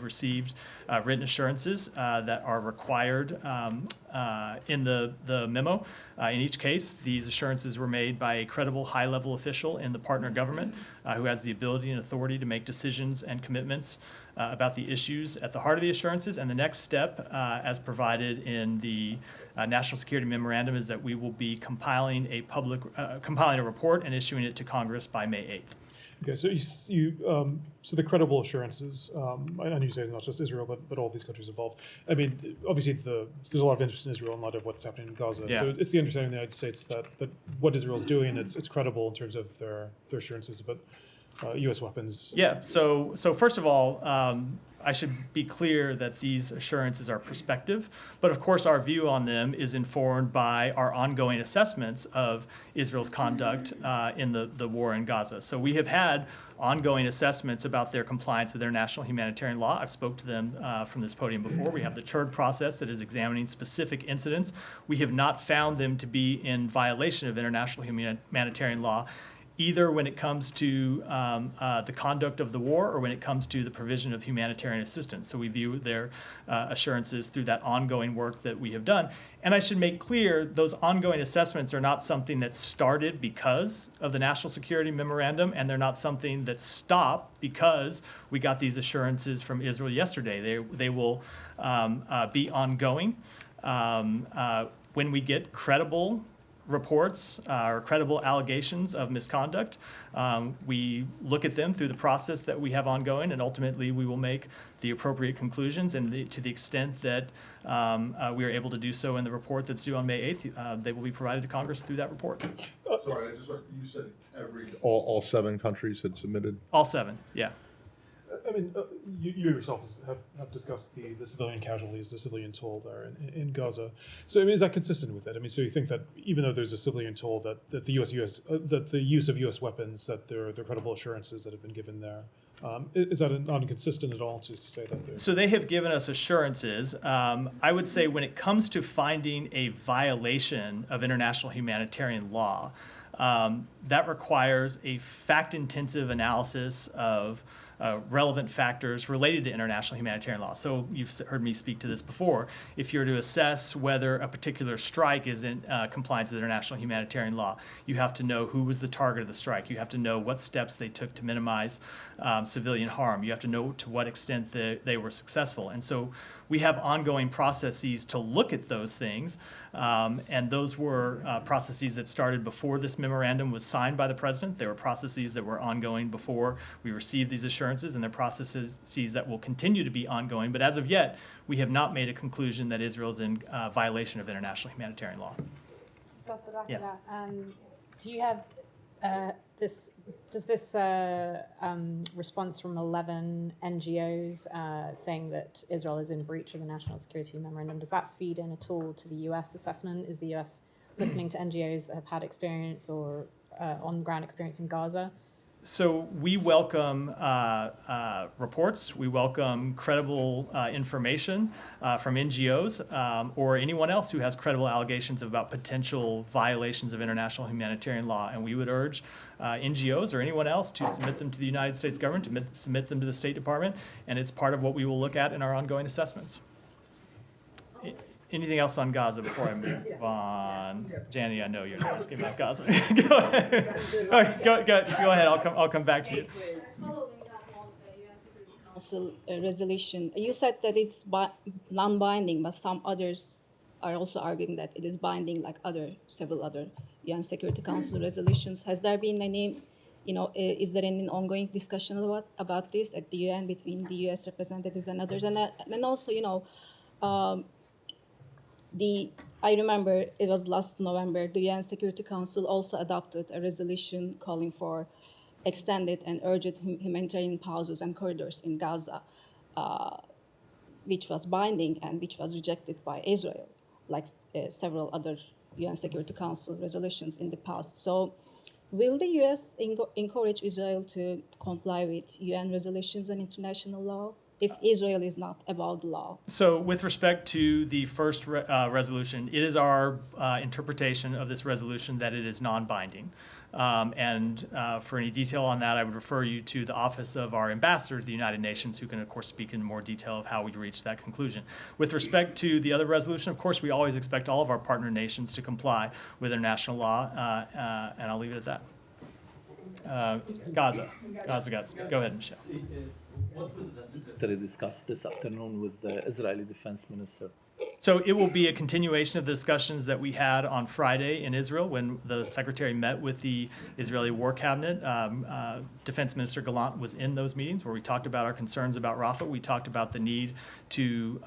received written assurances that are required in the memo. In each case, these assurances were made by a credible high-level official in the partner government who has the ability and authority to make decisions and commitments about the issues at the heart of the assurances. And the next step, as provided in the National Security Memorandum, is that we will be compiling a report and issuing it to Congress by May 8th. Okay, so the credible assurances, I know you say not just Israel, but all these countries involved. I mean, obviously there's a lot of interest in Israel and a lot of what's happening in Gaza. Yeah. So it's the understanding of the United States that what Israel's doing, it's credible in terms of their assurances about U.S. weapons. Yeah. So first of all, I should be clear that these assurances are prospective, but of course our view on them is informed by our ongoing assessments of Israel's conduct in the war in Gaza. So we have had ongoing assessments about their compliance with international humanitarian law. I've spoke to them from this podium before. We have the CHRD process that is examining specific incidents. We have not found them to be in violation of international humanitarian law, either when it comes to the conduct of the war or when it comes to the provision of humanitarian assistance. So we view their assurances through that ongoing work that we have done. And I should make clear, those ongoing assessments are not something that started because of the National Security Memorandum, and they're not something that stopped because we got these assurances from Israel yesterday. They will be ongoing. When we get credible reports or credible allegations of misconduct, we look at them through the process that we have ongoing, and ultimately we will make the appropriate conclusions. And to the extent that we are able to do so in the report that's due on May 8th, they will be provided to Congress through that report. Sorry, you said all 7 countries had submitted? All 7, yeah. I mean, you yourself have discussed the civilian casualties, the civilian toll there in Gaza. So I mean, is that consistent with it? I mean, so you think that even though there's a civilian toll, that the that the use of U.S. weapons, that there are credible assurances that have been given there, is that not inconsistent at all to say that? So they have given us assurances. I would say when it comes to finding a violation of international humanitarian law, that requires a fact-intensive analysis of relevant factors related to international humanitarian law. So you've heard me speak to this before. If you're to assess whether a particular strike is in compliance with international humanitarian law, you have to know who was the target of the strike. You have to know what steps they took to minimize civilian harm. You have to know to what extent they were successful. And so we have ongoing processes to look at those things, and those were processes that started before this memorandum was signed by the president. They were processes that were ongoing before we received these assurances, and they're processes that will continue to be ongoing. But as of yet, we have not made a conclusion that Israel is in violation of international humanitarian law. Yeah. Do you have this response from 11 NGOs saying that Israel is in breach of the National Security Memorandum, does that feed in at all to the US assessment? Is the US listening to NGOs that have had experience or on-ground experience in Gaza? So we welcome reports. We welcome credible information from NGOs or anyone else who has credible allegations about potential violations of international humanitarian law. And we would urge NGOs or anyone else to submit them to the United States government, to submit them to the State Department, and it's part of what we will look at in our ongoing assessments. Anything else on Gaza before I move on? Janny, I know you're asking about Gaza. Go ahead. Go ahead. I'll come back to you. Following up on the UN Security Council resolution, you said that it's non-binding, but some others are also arguing that it is binding, like several other UN Security Council resolutions. Has there been any, is there any ongoing discussion about this at the UN between the US representatives and others? And also, I remember it was last November, the UN Security Council also adopted a resolution calling for extended and urgent humanitarian pauses and corridors in Gaza, which was binding and which was rejected by Israel, like several other UN Security Council resolutions in the past. So will the US encourage Israel to comply with UN resolutions and international law if Israel is not above the law? So with respect to the first resolution, it is our interpretation of this resolution that it is non-binding. For any detail on that, I would refer you to the office of our ambassador to the United Nations, who can, of course, speak in more detail of how we reached that conclusion. With respect to the other resolution, of course, we always expect all of our partner nations to comply with international law, and I'll leave it at that. Gaza. Go ahead, Michelle. What will the Secretary discuss this afternoon with the Israeli Defense Minister? So it will be a continuation of the discussions that we had on Friday in Israel when the Secretary met with the Israeli War Cabinet. Defense Minister Gallant was in those meetings where we talked about our concerns about Rafah. We talked about the need to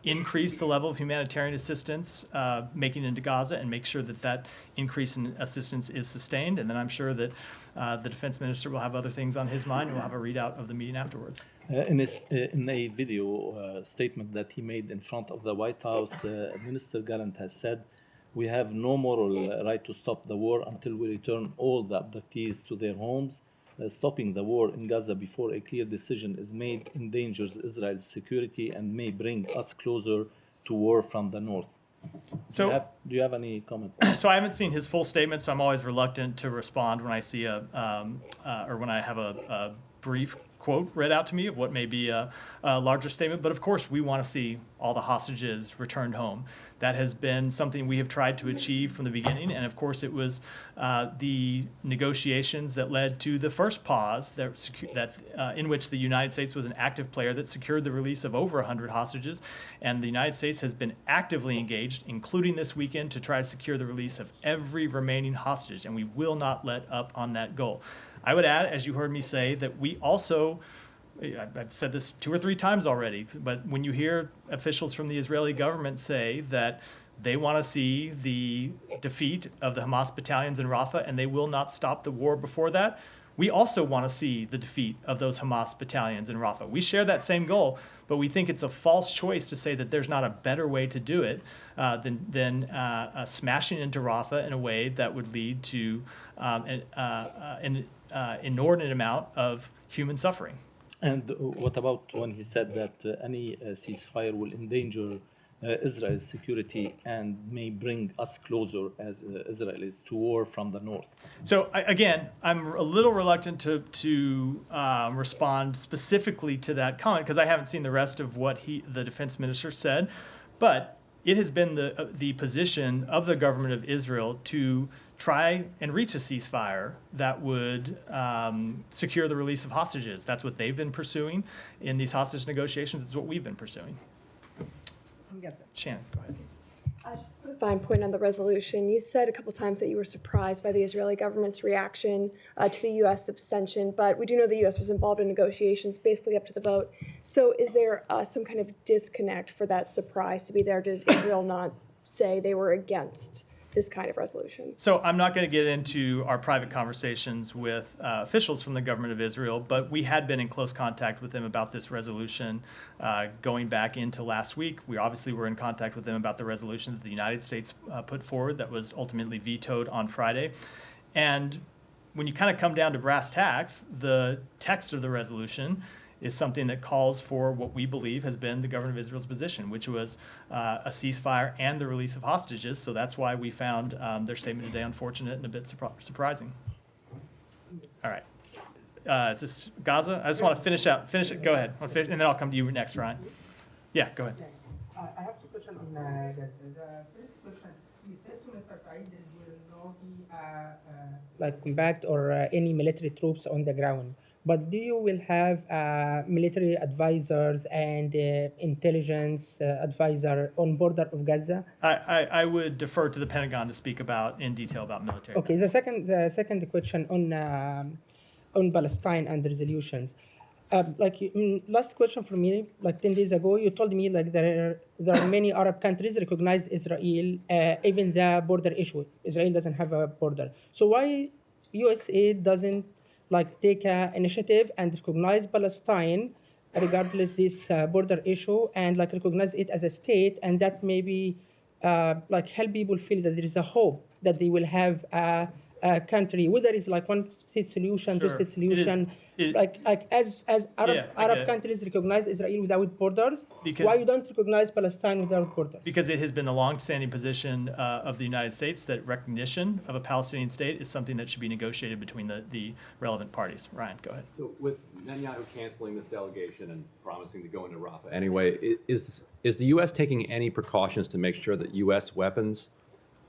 increase the level of humanitarian assistance making into Gaza and make sure that that increase in assistance is sustained. And then I'm sure that the Defense Minister will have other things on his mind and we'll have a readout of the meeting afterwards. In a video statement that he made in front of the White House, Minister Gallant has said, "We have no moral right to stop the war until we return all the abductees to their homes. Stopping the war in Gaza before a clear decision is made endangers Israel's security and may bring us closer to war from the north." So, do you have any comments? So I haven't seen his full statement, so I'm always reluctant to respond when I see or when I have a brief quote read out to me of what may be a larger statement. But of course, we want to see all the hostages returned home. That has been something we have tried to achieve from the beginning. And of course, it was the negotiations that led to the first pause in which the United States was an active player that secured the release of over 100 hostages. And the United States has been actively engaged, including this weekend, to try to secure the release of every remaining hostage. And we will not let up on that goal. I would add, as you heard me say, that we also, I've said this 2 or 3 times already, but when you hear officials from the Israeli government say that they want to see the defeat of the Hamas battalions in Rafah and they will not stop the war before that, we also want to see the defeat of those Hamas battalions in Rafah. We share that same goal, but we think it's a false choice to say that there's not a better way to do it than smashing into Rafah in a way that would lead to an inordinate amount of human suffering. And what about when he said that any ceasefire will endanger Israel's security and may bring us closer as Israelis to war from the north? So again, I'm a little reluctant to respond specifically to that comment because I haven't seen the rest of what the defense minister said, but it has been the position of the government of Israel to try and reach a ceasefire that would secure the release of hostages. That's what they've been pursuing in these hostage negotiations. It's what we've been pursuing. Shan, go ahead. Just put a fine point on the resolution. You said a couple times that you were surprised by the Israeli government's reaction to the U.S. abstention, but we do know the U.S. was involved in negotiations basically up to the vote. So is there some kind of disconnect for that surprise to be there? Did Israel not say they were against this kind of resolution? So I'm not going to get into our private conversations with officials from the government of Israel, but we had been in close contact with them about this resolution going back into last week. We obviously were in contact with them about the resolution that the United States put forward that was ultimately vetoed on Friday. And when you kind of come down to brass tacks, the text of the resolution is something that calls for what we believe has been the government of Israel's position, which was a ceasefire and the release of hostages. So that's why we found their statement today unfortunate and a bit surprising. All right. Is this Gaza? I just want to finish it. Go ahead. And then I'll come to you next, Ryan. Yeah, go ahead. I have 2 questions on Gaza. The first question, you said to Mr. Saeed there will not be combat or any military troops on the ground. But do you will have military advisors and intelligence advisor on border of Gaza? I would defer to the Pentagon to speak in detail about military. Okay. The second question on Palestine and the resolutions. Last question for me. 10 days ago, you told me there are many Arab countries recognized Israel, even the border issue. Israel doesn't have a border. So why USA doesn't take an initiative and recognize Palestine regardless this border issue and recognize it as a state, and that maybe help people feel that there is a hope that they will have a country, whether it's one state solution, Sure. 2-state solution, as Arab Yeah, I get it. countries recognize Israel without borders, Because- why you don't recognize Palestine without borders? Because it has been the long-standing position of the United States that recognition of a Palestinian state is something that should be negotiated between the relevant parties. Ryan, go ahead. So with Netanyahu canceling this delegation and promising to go into Rafah anyway, is the U.S. taking any precautions to make sure that U.S. weapons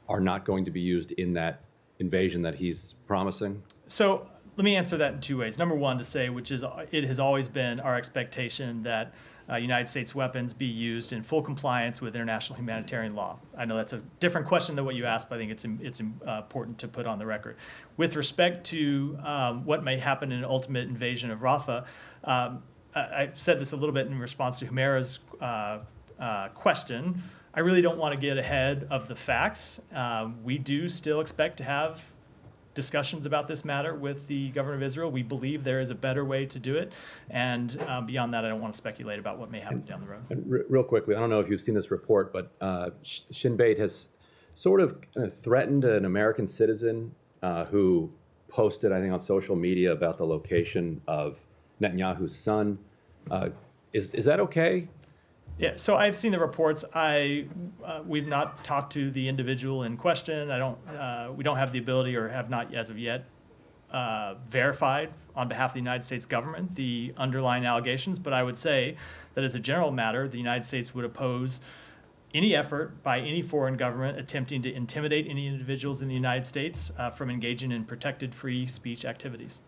are not going to be used in that invasion that he's promising? So let me answer that in two ways. Number one, to say, which is it has always been our expectation that United States weapons be used in full compliance with international humanitarian law. I know that's a different question than what you asked, but I think it's important to put on the record. With respect to what may happen in an ultimate invasion of Rafah, I said this a little bit in response to Humaira's question. I really don't want to get ahead of the facts. We do still expect to have discussions about this matter with the government of Israel. We believe there is a better way to do it. And beyond that, I don't want to speculate about what may happen down the road. And real quickly, I don't know if you've seen this report, but Shin Bet has sort of threatened an American citizen who posted, I think, on social media about the location of Netanyahu's son. Is that okay? Yeah, so I've seen the reports. We've not talked to the individual in question. We don't have the ability, or have not as of yet, verified on behalf of the United States government the underlying allegations. But I would say that as a general matter, the United States would oppose any effort by any foreign government attempting to intimidate any individuals in the United States from engaging in protected free speech activities.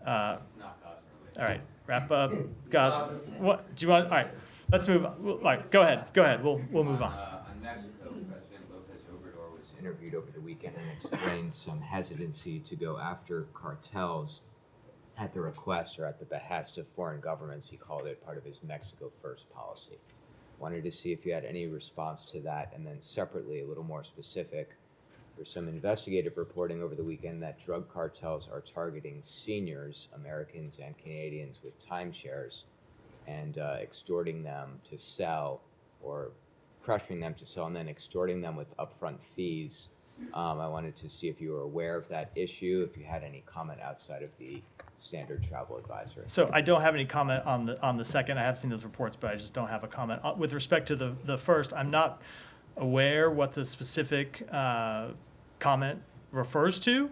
All right, wrap up. Gaza. What do you want? All right, let's move on. All right, go ahead. We'll move on. On Mexico, President Lopez Obrador was interviewed over the weekend and explained some hesitancy to go after cartels at the request or at the behest of foreign governments. He called it part of his Mexico First policy. Wanted to see if you had any response to that, and then separately, a little more specific. There's some investigative reporting over the weekend that drug cartels are targeting seniors, Americans and Canadians, with timeshares and extorting them to sell, or pressuring them to sell and then extorting them with upfront fees. I wanted to see if you were aware of that issue, if you had any comment outside of the standard travel advisory. So I don't have any comment on the second. I have seen those reports, but I just don't have a comment. With respect to the first, I'm not aware what the specific comment refers to,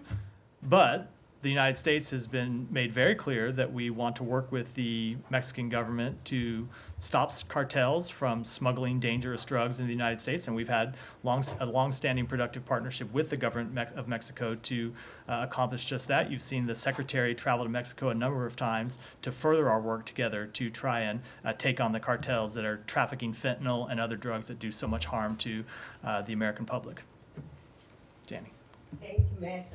but the United States has been made very clear that we want to work with the Mexican government to stop cartels from smuggling dangerous drugs into the United States, and we've had a long-standing productive partnership with the government of Mexico to accomplish just that. You've seen the Secretary travel to Mexico a number of times to further our work together to try and take on the cartels that are trafficking fentanyl and other drugs that do so much harm to the American public. Danny. Thank you, Matt.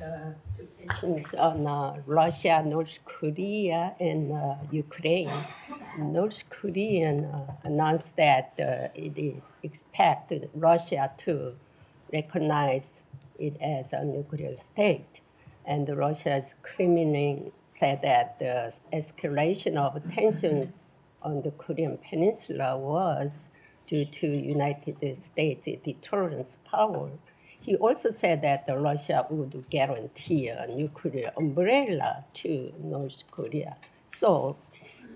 Two questions on Russia, North Korea, and Ukraine. North Korea announced that it expected Russia to recognize it as a nuclear state. And Russia's Kremlin said that the escalation of tensions on the Korean Peninsula was due to United States deterrence power. He also said that Russia would guarantee a nuclear umbrella to North Korea. So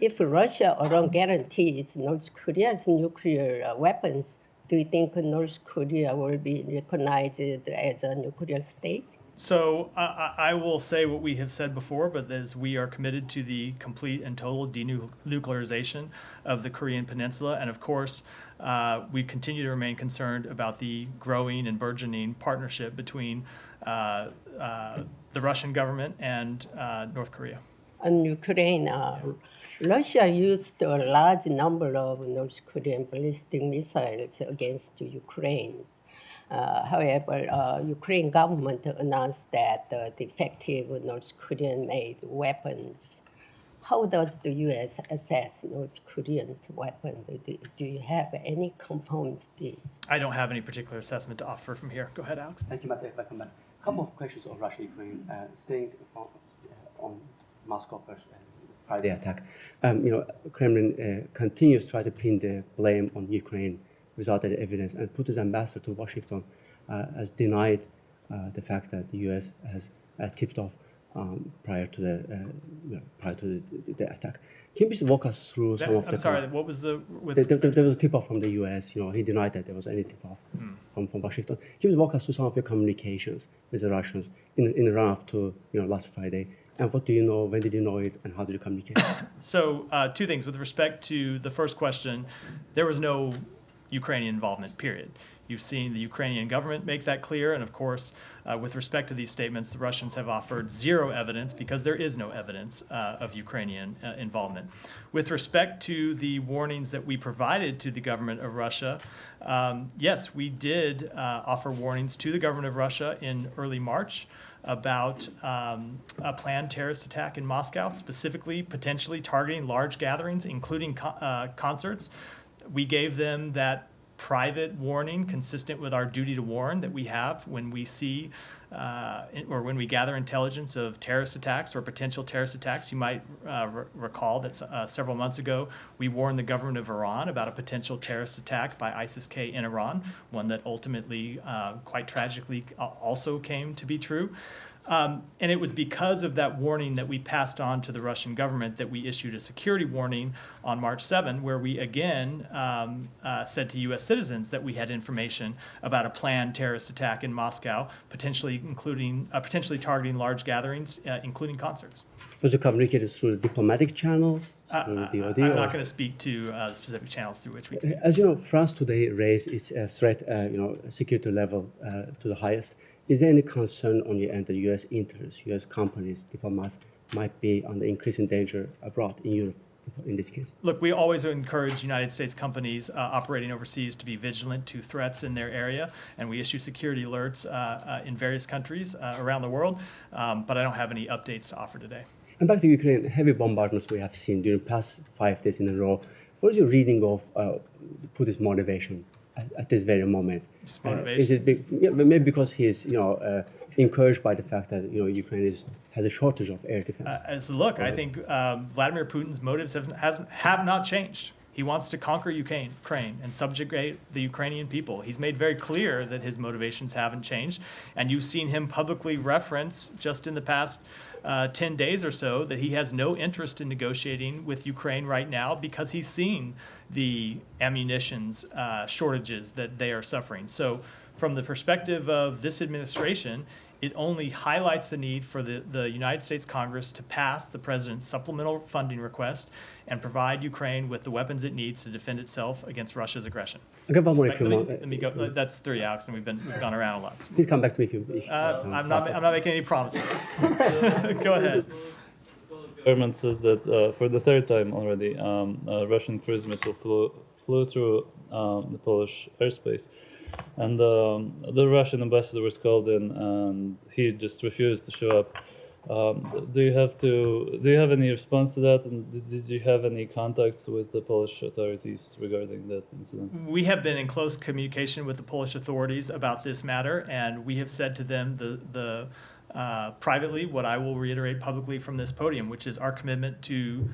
if Russia alone guarantees North Korea's nuclear weapons, do you think North Korea will be recognized as a nuclear state? So I will say what we have said before, but that is we are committed to the complete and total denuclearization of the Korean Peninsula. And of course, we continue to remain concerned about the growing and burgeoning partnership between the Russian government and North Korea. In Ukraine, Russia used a large number of North Korean ballistic missiles against Ukraine. However, Ukraine government announced that the defective North Korean-made weapons. How does the U.S. assess North Koreans' weapons? Do you have any conformities? I don't have any particular assessment to offer from here. Go ahead, Alex. Thank you, Matt. Welcome back. A couple of questions on Russia, Ukraine, staying on Moscow first and Friday attack. Kremlin continues to try to pin the blame on Ukraine without any evidence, and Putin's ambassador to Washington has denied the fact that the U.S. has tipped off prior to the attack. Can you please walk us through some of the? I'm sorry. What was the? There was a tip-off from the U.S. He denied that there was any tip-off from Washington. Can you please walk us through some of your communications with the Russians in the run-up to last Friday? And what do you know? When did you know it? And how did you communicate? So, two things with respect to the first question. There was no Ukrainian involvement. Period. You've seen the Ukrainian government make that clear, and of course, with respect to these statements, the Russians have offered zero evidence because there is no evidence of Ukrainian involvement. With respect to the warnings that we provided to the government of Russia, yes, we did offer warnings to the government of Russia in early March about a planned terrorist attack in Moscow, specifically potentially targeting large gatherings, including concerts. We gave them that private warning consistent with our duty to warn that we have when we see or when we gather intelligence of terrorist attacks or potential terrorist attacks. You might recall that several months ago we warned the government of Iran about a potential terrorist attack by ISIS-K in Iran, one that ultimately quite tragically also came to be true. And it was because of that warning that we passed on to the Russian government that we issued a security warning on March 7, where we again said to U.S. citizens that we had information about a planned terrorist attack in Moscow, potentially targeting large gatherings, including concerts. Was it communicated through diplomatic channels? Through the DoD, I'm not going to speak to specific channels through which we can. As you know, France today raised its threat, security level to the highest. Is there any concern on your end that U.S. interests, U.S. companies, diplomats might be under increasing danger abroad in Europe in this case? Look, we always encourage United States companies operating overseas to be vigilant to threats in their area, and we issue security alerts in various countries around the world, but I don't have any updates to offer today. And back to Ukraine, heavy bombardments we have seen during the past 5 days in a row. What is your reading of Putin's motivation at this very moment? Is it maybe because he is, encouraged by the fact that Ukraine has a shortage of air defense? Look, I think Vladimir Putin's motives have not changed. He wants to conquer Ukraine and subjugate the Ukrainian people. He's made very clear that his motivations haven't changed, and you've seen him publicly reference just in the past 10 days or so that he has no interest in negotiating with Ukraine right now because he's seen the ammunitions shortages that they are suffering. So from the perspective of this administration, it only highlights the need for the United States Congress to pass the president's supplemental funding request and provide Ukraine with the weapons it needs to defend itself against Russia's aggression. I'll get one more if you want. Let me go. That's 3, Alex, and we've gone around a lot. Please come back to me if you. I'm not making any promises. So, go ahead. The government says that for the 3rd time already, a Russian cruise missile flew through the Polish airspace. And the Russian ambassador was called in, and he just refused to show up. Do you have any response to that? And did you have any contacts with the Polish authorities regarding that incident? We have been in close communication with the Polish authorities about this matter, and we have said to them privately what I will reiterate publicly from this podium, which is our commitment to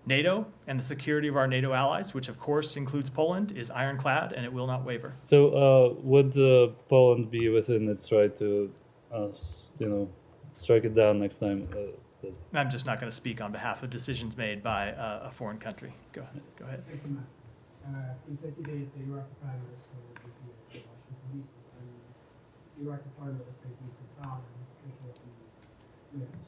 NATO and the security of our NATO allies, which of course includes Poland, is ironclad and it will not waver. So would Poland be within its right to, strike it down next time? I'm just not going to speak on behalf of decisions made by a foreign country. Go ahead. Thank you, Matt. In 30 days, the Iraqi Prime Minister will be here in Washington, D.C. and the Iraqi Foreign Minister Decent Town and Secretary of Military.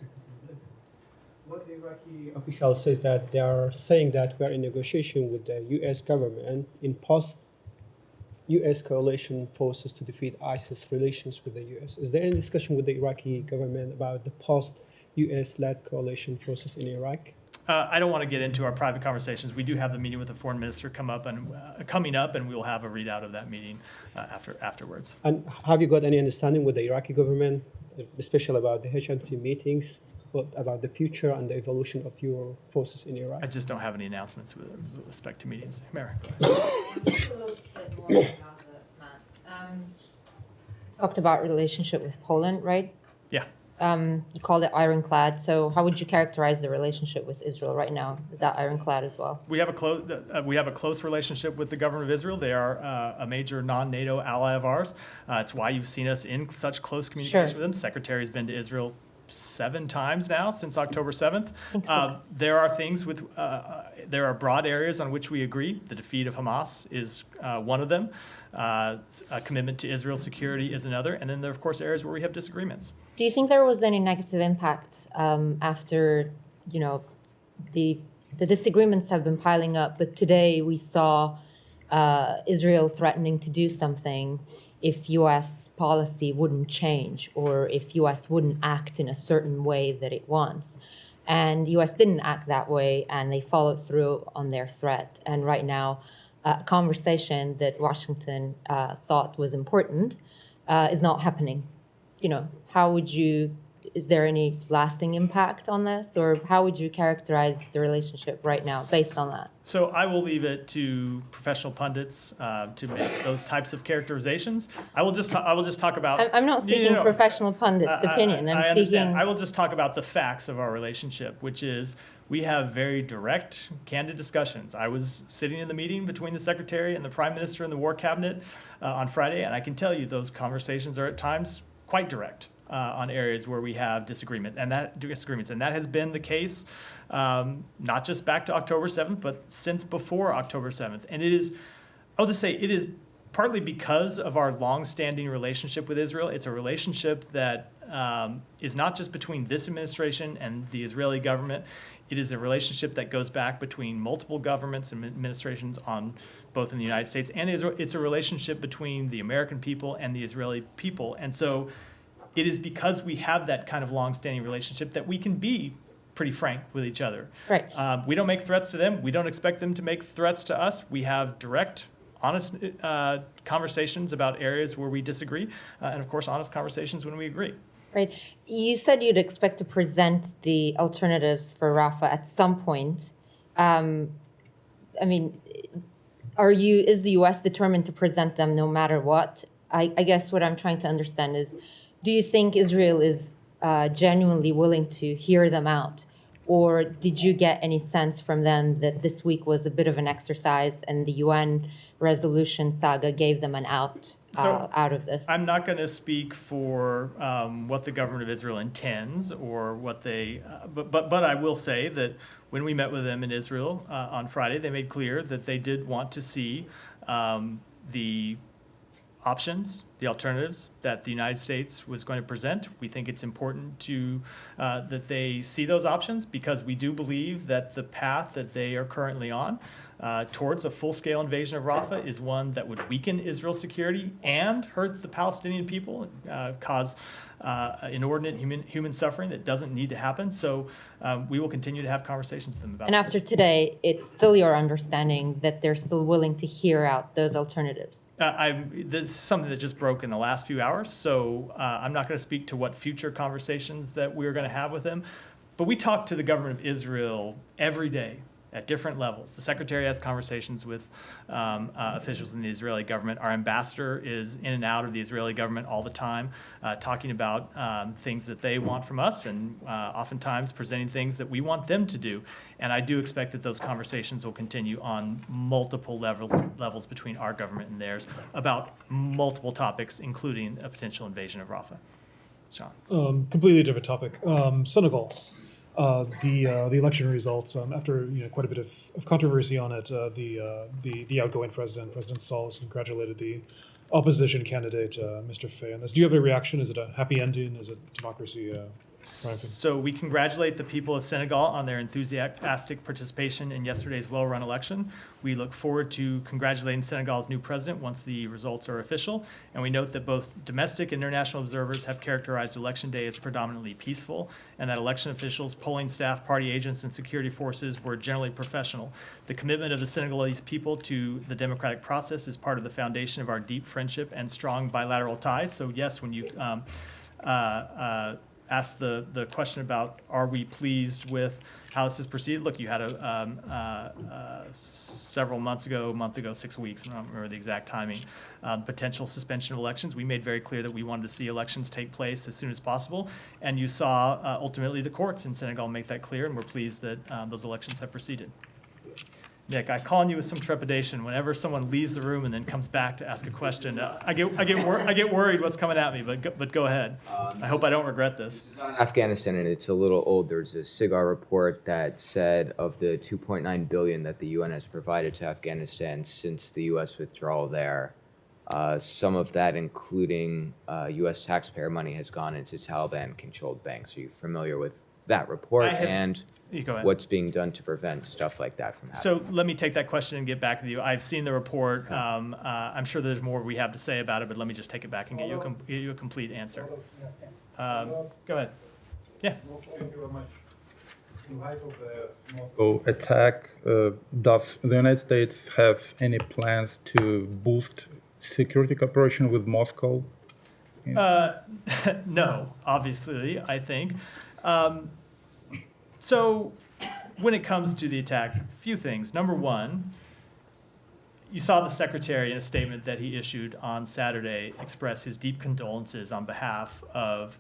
What the Iraqi officials says that they are saying that we are in negotiation with the U.S. government in post-U.S. coalition forces to defeat ISIS relations with the U.S. Is there any discussion with the Iraqi government about the post-U.S.-led coalition forces in Iraq? I don't want to get into our private conversations. We do have the meeting with the foreign minister coming up, and we will have a readout of that meeting afterwards. And have you got any understanding with the Iraqi government, especially about the HMC meetings? What about the future and the evolution of your forces in Iraq? I just don't have any announcements with respect to meetings. Mary, a little bit more on Gaza, Matt. Talked about relationship with Poland, right? Yeah. You called it ironclad. So how would you characterize the relationship with Israel right now? Is that ironclad as well? We have a close relationship with the government of Israel. They are a major non-NATO ally of ours. It's why you've seen us in such close communication with them. The Secretary has been to Israel 7 times now since October 7th. There are things there are broad areas on which we agree. The defeat of Hamas is one of them. A commitment to Israel's security is another. And then there are, of course, areas where we have disagreements. Do you think there was any negative impact after, the disagreements have been piling up, but today we saw Israel threatening to do something if U.S. policy wouldn't change or if U.S. wouldn't act in a certain way that it wants. And U.S. didn't act that way, and they followed through on their threat. And right now, a conversation that Washington thought was important is not happening. How would you, is there any lasting impact on this, or how would you characterize the relationship right now based on that? So I will leave it to professional pundits to make those types of characterizations. I will just talk about. I'm not seeking professional pundits' opinion. I understand. I will just talk about the facts of our relationship, which is we have very direct, candid discussions. I was sitting in the meeting between the Secretary and the Prime Minister and the War Cabinet on Friday, and I can tell you those conversations are at times quite direct on areas where we have disagreements, and that has been the case not just back to October 7th, but since before October 7th. And it is partly because of our long-standing relationship with Israel. It's a relationship that is not just between this administration and the Israeli government. It is a relationship that goes back between multiple governments and administrations on both in the United States and Israel. It's a relationship between the American people and the Israeli people. And so it is because we have that kind of long-standing relationship that we can be pretty frank with each other. Right. We don't make threats to them. We don't expect them to make threats to us. We have direct, honest conversations about areas where we disagree, and of course, honest conversations when we agree. Right. You said you'd expect to present the alternatives for Rafah at some point. Is the U.S. determined to present them no matter what? I guess what I'm trying to understand is, do you think Israel is genuinely willing to hear them out? Or did you get any sense from them that this week was a bit of an exercise and the UN resolution saga gave them an out of this? I'm not going to speak for what the government of Israel intends or what they, but I will say that when we met with them in Israel on Friday, they made clear that they did want to see the options, the alternatives that the United States was going to present. We think it's important to that they see those options because we do believe that the path that they are currently on towards a full-scale invasion of Rafah is one that would weaken Israel's security and hurt the Palestinian people, cause inordinate human suffering that doesn't need to happen. So we will continue to have conversations with them about it. And after today, it's still your understanding that they're still willing to hear out those alternatives? This is something that just broke in the last few hours, so I'm not going to speak to what future conversations that we're going to have with them. But we talk to the government of Israel every day at different levels. The Secretary has conversations with officials in the Israeli government. Our ambassador is in and out of the Israeli government all the time, talking about things that they want from us and oftentimes presenting things that we want them to do. And I do expect that those conversations will continue on multiple levels between our government and theirs about multiple topics, including a potential invasion of Rafah. Sean. Completely different topic. Senegal. The election results after quite a bit of controversy on it. The outgoing President Sall, has congratulated the opposition candidate, Mr. Faye, on this. Do you have a reaction? Is it a happy ending? Is it democracy triumphing? So we congratulate the people of Senegal on their enthusiastic participation in yesterday's well-run election. We look forward to congratulating Senegal's new president once the results are official. And we note that both domestic and international observers have characterized Election Day as predominantly peaceful, and that election officials, polling staff, party agents, and security forces were generally professional. The commitment of the Senegalese people to the democratic process is part of the foundation of our deep friendship and strong bilateral ties. So yes, when you asked the question about are we pleased with how this has proceeded. Look, you had several months ago, 6 weeks, I don't remember the exact timing, potential suspension of elections. We made very clear that we wanted to see elections take place as soon as possible. And you saw ultimately the courts in Senegal make that clear, and we're pleased that those elections have proceeded. Nick, I call on you with some trepidation. Whenever someone leaves the room and then comes back to ask a question, I get worried what's coming at me. But go ahead. I hope I don't regret this. Afghanistan, and it's a little old. There's a SIGAR report that said of the 2.9 billion that the UN has provided to Afghanistan since the U.S. withdrawal there, some of that, including U.S. taxpayer money, has gone into Taliban-controlled banks. Are you familiar with that report and what's being done to prevent stuff like that from happening? So let me take that question and get back with you. I've seen the report. I'm sure there's more we have to say about it, but let me just take it back and get you a complete answer. Go ahead. Yeah. Thank you very much. In light of the Moscow attack, does the United States have any plans to boost security cooperation with Moscow? No, obviously, I think. So when it comes to the attack, a few things. Number one, you saw the secretary in a statement that he issued on Saturday express his deep condolences on behalf of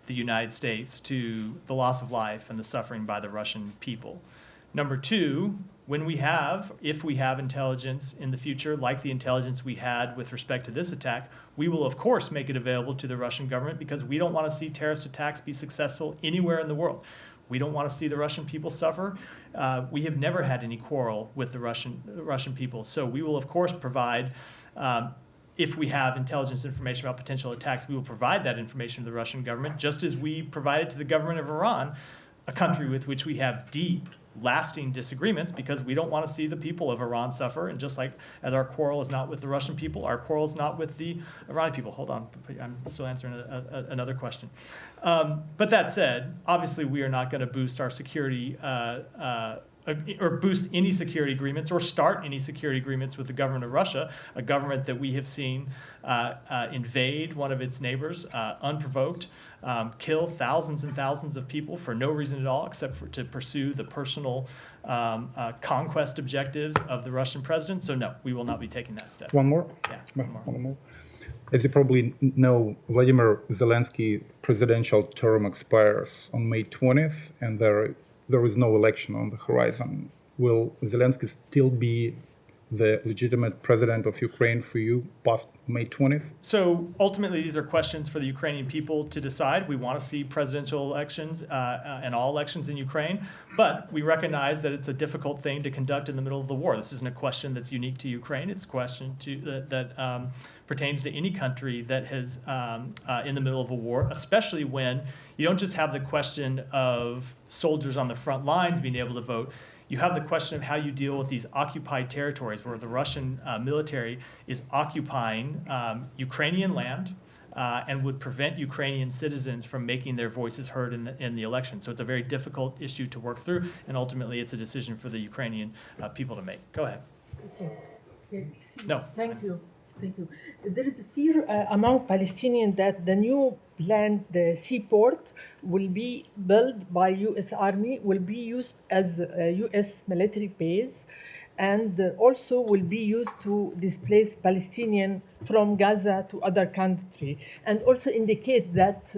the United States to the loss of life and the suffering by the Russian people. Number two, if we have intelligence in the future, like the intelligence we had with respect to this attack, we will of course make it available to the Russian government because we don't want to see terrorist attacks be successful anywhere in the world. We don't want to see the Russian people suffer. We have never had any quarrel with the Russian people. So we will of course provide, if we have intelligence information about potential attacks, we will provide that information to the Russian government, just as we provided to the government of Iran, a country with which we have deep, lasting disagreements because we don't want to see the people of Iran suffer. And just like as our quarrel is not with the Russian people, our quarrel is not with the Iranian people. Hold on, I'm still answering another question. But that said, obviously we are not going to boost our security or boost any security agreements or start any security agreements with the government of Russia, a government that we have seen invade one of its neighbors unprovoked, kill thousands and thousands of people for no reason at all except to pursue the personal conquest objectives of the Russian president. So no, we will not be taking that step. One more? Yeah, one more. As you probably know, Vladimir Zelensky's presidential term expires on May 20th, and there is no election on the horizon. Will Zelensky still be the legitimate president of Ukraine for you past May 20th? So ultimately, these are questions for the Ukrainian people to decide. We want to see presidential elections and all elections in Ukraine, but we recognize that it's a difficult thing to conduct in the middle of the war. This isn't a question that's unique to Ukraine. It's a question that pertains to any country that has in the middle of a war, especially when you don't just have the question of soldiers on the front lines being able to vote. You have the question of how you deal with these occupied territories where the Russian military is occupying Ukrainian land and would prevent Ukrainian citizens from making their voices heard in the election. So it's a very difficult issue to work through, and ultimately it's a decision for the Ukrainian people to make. Go ahead. No. Thank you. Thank you. There is a fear among Palestinians that the new planned seaport will be built by U.S. Army, will be used as a U.S. military base, and also will be used to displace Palestinians from Gaza to other countries, and also indicate that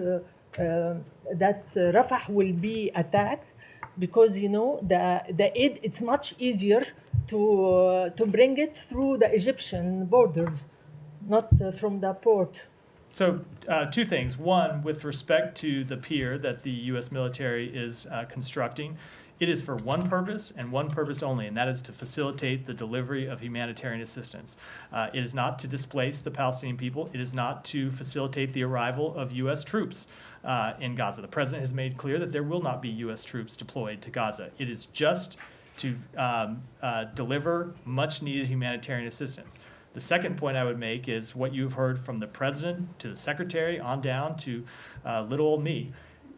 Rafah will be attacked because the aid, it's much easier to bring it through the Egyptian borders, not from the port. So two things. One, with respect to the pier that the U.S. military is constructing, it is for one purpose and one purpose only, and that is to facilitate the delivery of humanitarian assistance. It is not to displace the Palestinian people. It is not to facilitate the arrival of U.S. troops in Gaza. The president has made clear that there will not be U.S. troops deployed to Gaza. It is just to deliver much-needed humanitarian assistance. The second point I would make is what you've heard from the president to the secretary on down to little old me,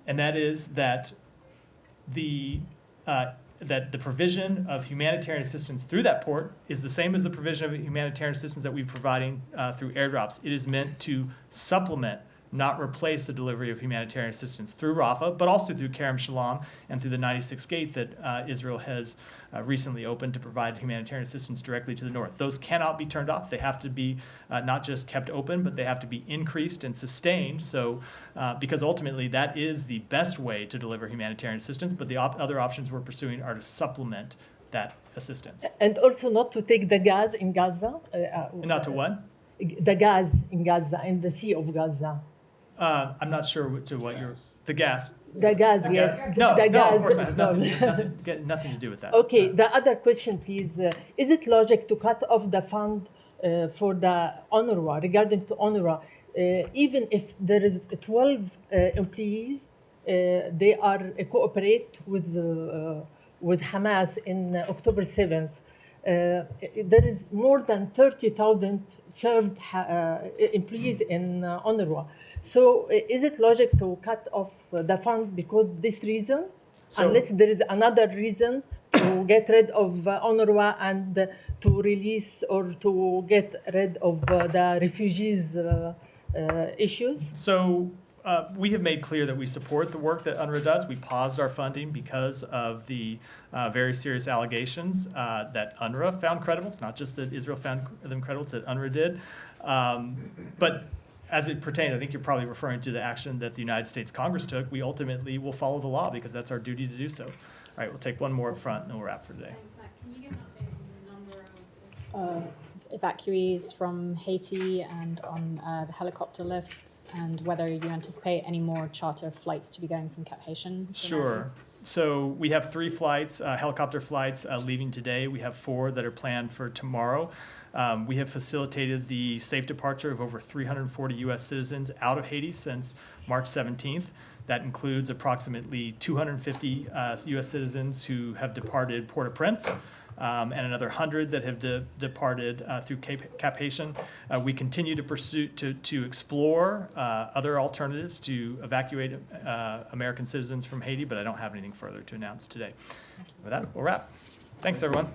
and that is that the provision of humanitarian assistance through that port is the same as the provision of humanitarian assistance that we're providing through airdrops. It is meant to supplement, not replace the delivery of humanitarian assistance through Rafah, but also through Kerem Shalom and through the 96th gate that Israel has recently opened to provide humanitarian assistance directly to the north. Those cannot be turned off. They have to be not just kept open, but they have to be increased and sustained. So, because ultimately that is the best way to deliver humanitarian assistance, but the other options we're pursuing are to supplement that assistance. And also not to take the gas in Gaza. And not to what? The gas in Gaza, in the Sea of Gaza. I'm not sure to what you're, the gas. The gas, The yes. gas? No, the no, gas, of course not. It has no. nothing to do with that. Okay, the other question, please. Is it logic to cut off the fund for the UNRWA, regarding to UNRWA, even if there is 12 employees, they are cooperate with Hamas in October 7th. There is more than 30,000 served employees in UNRWA. So is it logic to cut off the fund because this reason? Unless there is another reason to get rid of UNRWA and to release or to get rid of the refugees issues? So we have made clear that we support the work that UNRWA does. We paused our funding because of the very serious allegations that UNRWA found credible. It's not just that Israel found them credible, it's that UNRWA did. But as it pertains, I think you're probably referring to the action that the United States Congress took. We ultimately will follow the law because that's our duty to do so. All right, we'll take one more up front and then we'll wrap for today. Can you give an update on the number of evacuees from Haiti and on the helicopter lifts, and whether you anticipate any more charter flights to be going from Cap Haitian? Sure. So we have 3 flights, helicopter flights leaving today. We have 4 that are planned for tomorrow. We have facilitated the safe departure of over 340 U.S. citizens out of Haiti since March 17th. That includes approximately 250 U.S. citizens who have departed Port-au-Prince, and another 100 that have departed through Cap Haitian. We continue to pursue, to explore other alternatives to evacuate American citizens from Haiti, but I don't have anything further to announce today. With that, we'll wrap. Thanks, everyone.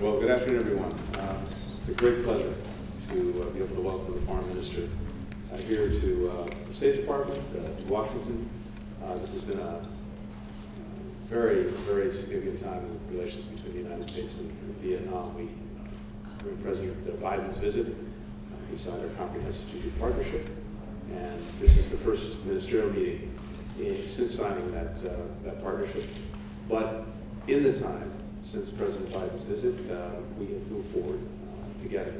Well, good afternoon, everyone. It's a great pleasure to be able to welcome the Foreign Minister here to the State Department, to Washington. This has been a very, very significant time in relations between the United States and Vietnam. During President Biden's visit, we signed our comprehensive strategic partnership, and this is the first ministerial meeting since signing that partnership. But in the time since President Biden's visit, we have moved forward together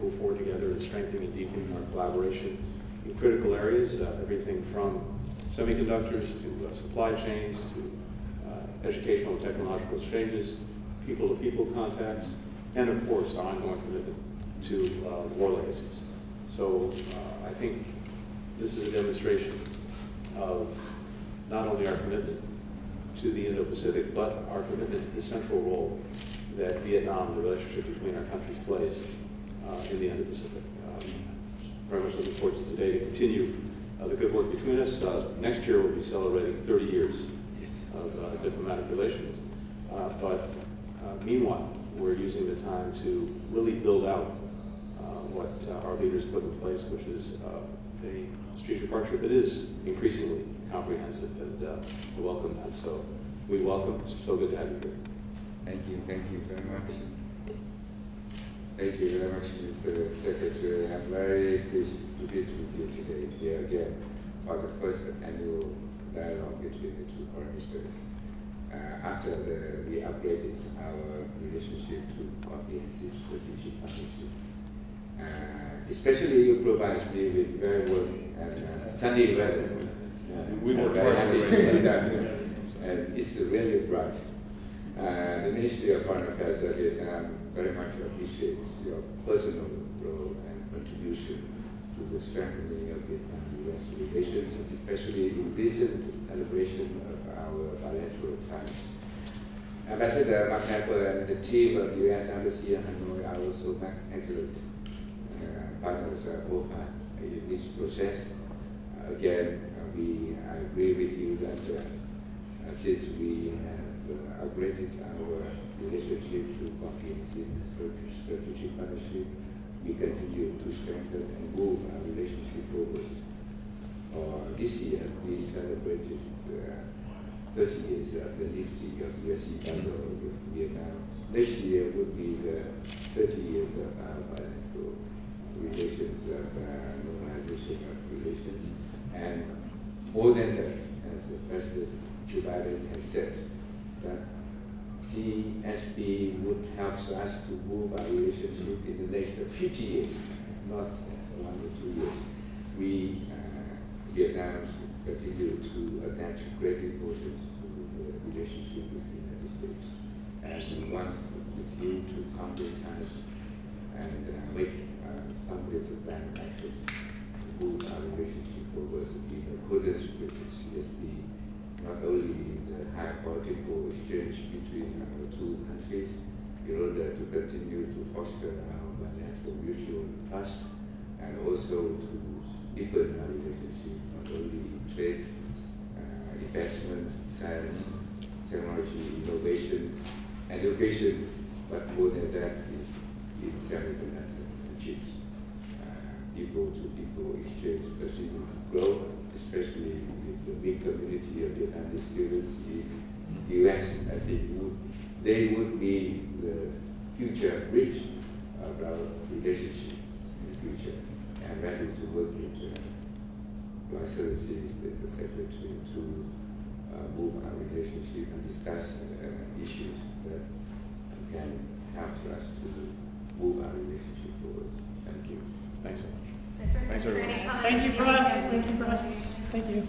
in strengthening and deepening our collaboration in critical areas, everything from semiconductors to supply chains to educational and technological exchanges, people-to-people contacts, and of course our ongoing commitment to war legacies. So I think this is a demonstration of not only our commitment to the Indo-Pacific, but our commitment to the central role that Vietnam, the relationship between our countries, plays in the Indo-Pacific. Very much looking forward to today to continue the good work between us. Next year we'll be celebrating 30 years of diplomatic relations. But meanwhile, we're using the time to really build out what our leaders put in place, which is a strategic partnership that is increasingly comprehensive, and we welcome that. So we welcome. It's so good to have you here. Thank you very much. Thank you very much, Mr. Secretary. I'm very pleased to be with you today here again for the first annual dialogue between the two foreign ministers. After we upgraded our relationship to comprehensive strategic partnership. Especially you provide me with very warm and sunny weather. We work very hard happy to to see that, and it's really bright. The Ministry of Foreign Affairs of Vietnam very much appreciates your personal role and contribution to the strengthening of Vietnam-U.S. relations, especially in recent celebration of our bilateral ties. Ambassador Mark Napper and the team of the U.S. Embassy in Hanoi are also excellent partners both in this process. Again, I agree with you that since we have upgraded our relationship to comprehensive strategic partnership, we continue to strengthen and move our relationship forward. This year, we celebrated 30 years of the lifting of U.S. embargo against Vietnam. Next year would be the 30 years of our bilateral relations, of normalization of relations. And more than that, as President Joe Biden has said, that CSP would help us to move our relationship in the next 50 years, not 1 or 2 years. We, Vietnam, continue to attach great importance to the relationship with the United States. And we want with you to come to ties and make concrete plan actions to move our relationship forward in accordance with the CSP, not only in the high political exchange between our two countries, in order to continue to foster our bilateral mutual trust, and also to deepen our relationship, not only in trade, investment, science, technology, innovation, education, but more than that is in semiconductor chips. People-to-people exchange continue to grow, especially with the big community of Vietnamese students in the U.S. I think they would be the future bridge of our relationship in the future. I'm ready to work with Your Excellencies, the Secretary, to move our relationship and discuss issues that can help us to move our relationship forward. Thank you. Thanks so much. Thanks, everyone. Thank you, press. Thank you, press. Thank you.